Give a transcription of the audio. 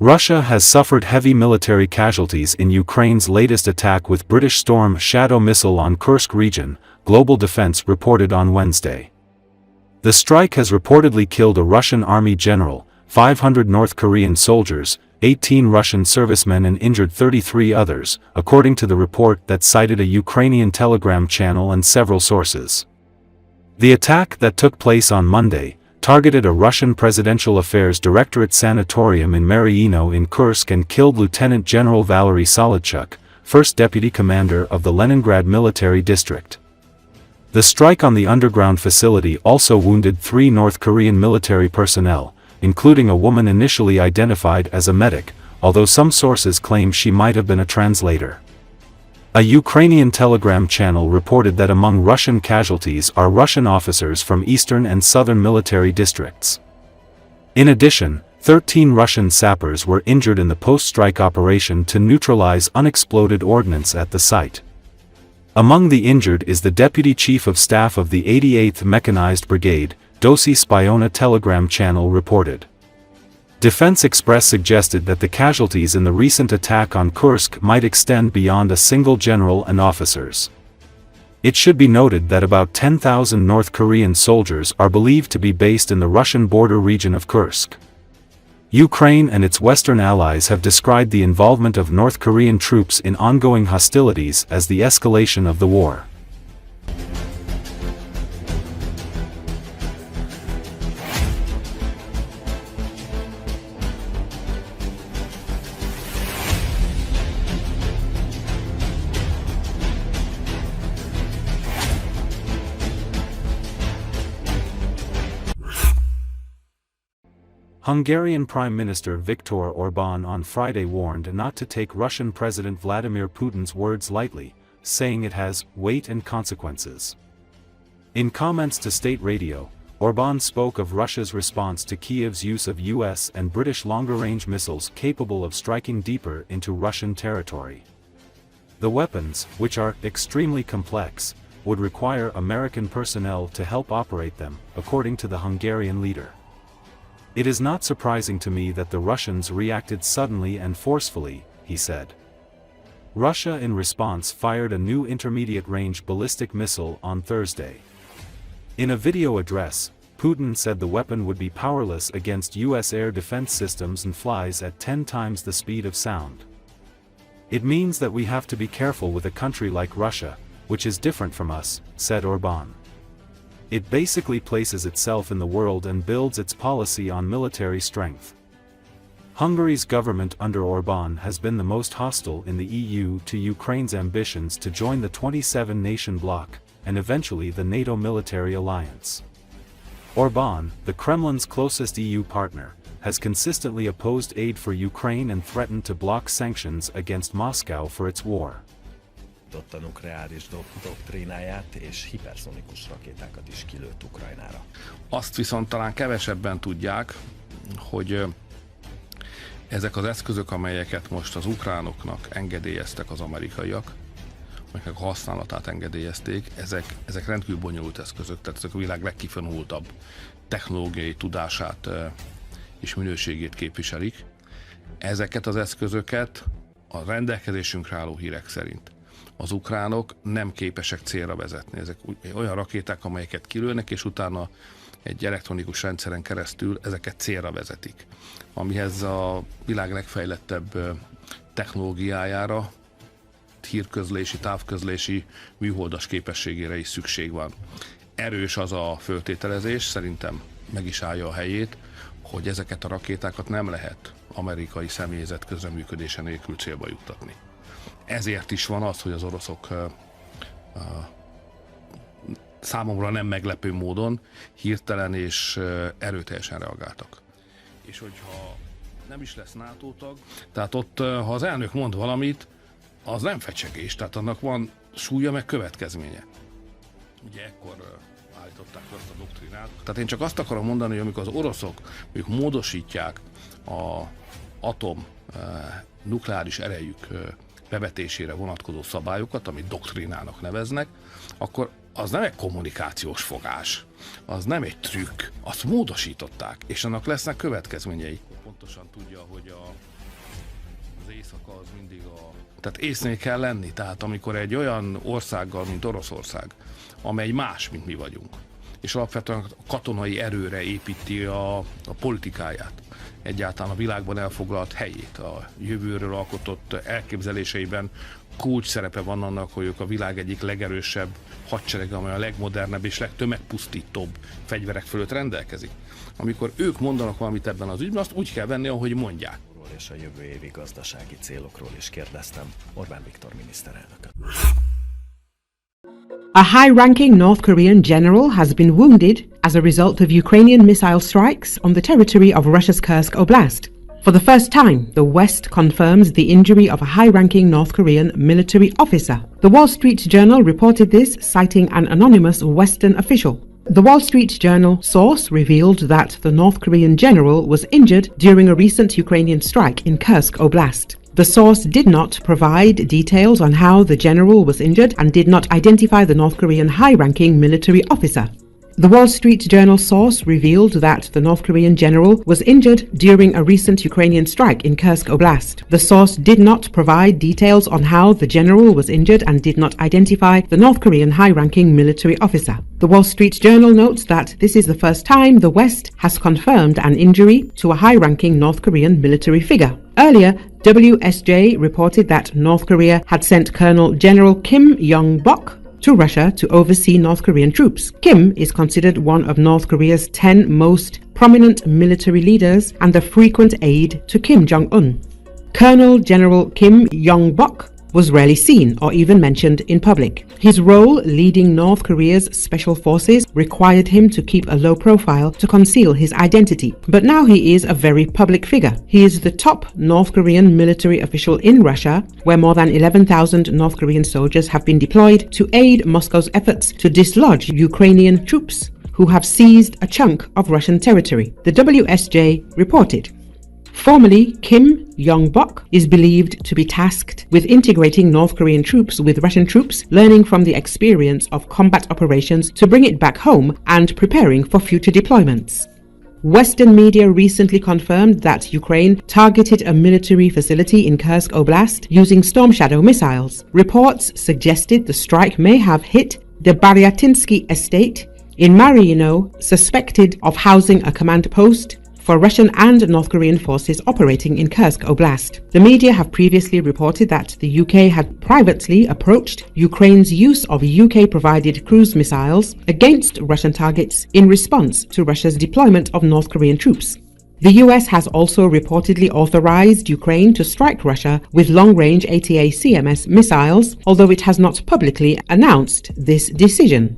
Russia has suffered heavy military casualties in Ukraine's latest attack with British Storm Shadow missile on Kursk region, Global Defense reported on Wednesday. The strike has reportedly killed a Russian army general, 500 North Korean soldiers, 18 Russian servicemen and injured 33 others, according to the report that cited a Ukrainian Telegram channel and several sources. The attack that took place on Monday targeted a Russian Presidential Affairs Directorate sanatorium in Mariino in Kursk and killed Lieutenant General Valery Solodchuk, first deputy commander of the Leningrad Military District. The strike on the underground facility also wounded 3 North Korean military personnel, including a woman initially identified as a medic, although some sources claim she might have been a translator. A Ukrainian Telegram channel reported that among Russian casualties are Russian officers from eastern and southern military districts. In addition, 13 Russian sappers were injured in the post-strike operation to neutralize unexploded ordnance at the site. Among the injured is the Deputy Chief of Staff of the 88th Mechanized Brigade, Dosi Spiona Telegram channel reported. Defense Express suggested that the casualties in the recent attack on Kursk might extend beyond a single general and officers. It should be noted that about 10,000 North Korean soldiers are believed to be based in the Russian border region of Kursk. Ukraine and its Western allies have described the involvement of North Korean troops in ongoing hostilities as the escalation of the war. Hungarian Prime Minister Viktor Orbán on Friday warned not to take Russian President Vladimir Putin's words lightly, saying it has weight and consequences. In comments to state radio, Orbán spoke of Russia's response to Kiev's use of US and British longer-range missiles capable of striking deeper into Russian territory. The weapons, which are extremely complex, would require American personnel to help operate them, according to the Hungarian leader. It is not surprising to me that the Russians reacted suddenly and forcefully, he said. Russia in response fired a new intermediate-range ballistic missile on Thursday. In a video address, Putin said the weapon would be powerless against US air defense systems and flies at 10 times the speed of sound. It means that we have to be careful with a country like Russia, which is different from us, said Orbán. It basically places itself in the world and builds its policy on military strength. Hungary's government under Orbán has been the most hostile in the EU to Ukraine's ambitions to join the 27-nation bloc, and eventually the NATO military alliance. Orbán, the Kremlin's closest EU partner, has consistently opposed aid for Ukraine and threatened to block sanctions against Moscow for its war. A nukleáris doktrínáját és hiperszonikus rakétákat is kilőtt Ukrajnára. Azt viszont talán kevesebben tudják, hogy ezek az eszközök, amelyeket most az ukránoknak engedélyeztek az amerikaiak, amelyek a használatát engedélyezték, ezek rendkívül bonyolult eszközök, tehát ezek a világ legkifinomultabb technológiai tudását és minőségét képviselik. Ezeket az eszközöket a rendelkezésünkre álló hírek szerint az ukránok nem képesek célra vezetni. Ezek olyan rakéták, amelyeket kilőnek, és utána egy elektronikus rendszeren keresztül ezeket célra vezetik. Amihez a világ legfejlettebb technológiájára, hírközlési, távközlési, műholdas képességére is szükség van. Erős az a föltételezés, szerintem meg is állja a helyét, hogy ezeket a rakétákat nem lehet amerikai személyzet közreműködése nélkül célba juttatni. Ezért is van az, hogy az oroszok számomra nem meglepő módon hirtelen és erőteljesen reagáltak. És hogyha nem is lesz NATO tag, tehát ott, ha az elnök mond valamit, az nem fecsegés, tehát annak van súlya meg következménye. Ugye ekkor állították azt a doktrinát. Tehát én csak azt akarom mondani, hogy amikor az oroszok ők módosítják az atom nukleáris erejük bevetésére vonatkozó szabályokat, amit doktrinának neveznek, akkor az nem egy kommunikációs fogás, az nem egy trükk, azt módosították, és annak lesznek következményei. Pontosan tudja, hogy a Tehát észnél kell lenni, tehát amikor egy olyan országgal, mint Oroszország, amely más, mint mi vagyunk, és alapvetően a katonai erőre építi a politikáját, egyáltalán a világban elfoglalt helyét, a jövőről alkotott elképzeléseiben kulcs szerepe van annak, hogy ők a világ egyik legerősebb hadserege, amely a legmodernebb és legtömegpusztítóbb fegyverek fölött rendelkezik. Amikor ők mondanak valamit ebben az ügyben, azt úgy kell venni, ahogy mondják. És a jövő évi gazdasági célokról is kérdeztem Orbán Viktor miniszterelnököt. A high-ranking North Korean general has been wounded as a result of Ukrainian missile strikes on the territory of Russia's Kursk Oblast. For the first time, the West confirms the injury of a high-ranking North Korean military officer. The Wall Street Journal reported this, citing an anonymous Western official. The Wall Street Journal source revealed that the North Korean general was injured during a recent Ukrainian strike in Kursk Oblast. The source did not provide details on how the general was injured and did not identify the North Korean high-ranking military officer. The Wall Street Journal source revealed that the North Korean general was injured during a recent Ukrainian strike in Kursk Oblast. The source did not provide details on how the general was injured and did not identify the North Korean high-ranking military officer. The Wall Street Journal notes that this is the first time the West has confirmed an injury to a high-ranking North Korean military figure. Earlier, WSJ reported that North Korea had sent Colonel General Kim Yong-bok to Russia to oversee North Korean troops. Kim is considered one of North Korea's 10 most prominent military leaders and a frequent aide to Kim Jong-un. Colonel General Kim Yong-bok was rarely seen or even mentioned in public. His role leading North Korea's special forces required him to keep a low profile to conceal his identity. But now he is a very public figure. He is the top North Korean military official in Russia, where more than 11,000 North Korean soldiers have been deployed to aid Moscow's efforts to dislodge Ukrainian troops who have seized a chunk of Russian territory, the WSJ reported. Formerly, Kim Yong-bok is believed to be tasked with integrating North Korean troops with Russian troops, learning from the experience of combat operations to bring it back home and preparing for future deployments. Western media recently confirmed that Ukraine targeted a military facility in Kursk Oblast using Storm Shadow missiles. Reports suggested the strike may have hit the Baryatinsky estate in Mariino, suspected of housing a command post for Russian and North Korean forces operating in Kursk Oblast. The media have previously reported that the UK had privately approached Ukraine's use of UK-provided cruise missiles against Russian targets in response to Russia's deployment of North Korean troops. The US has also reportedly authorized Ukraine to strike Russia with long-range ATA-CMS missiles, although it has not publicly announced this decision.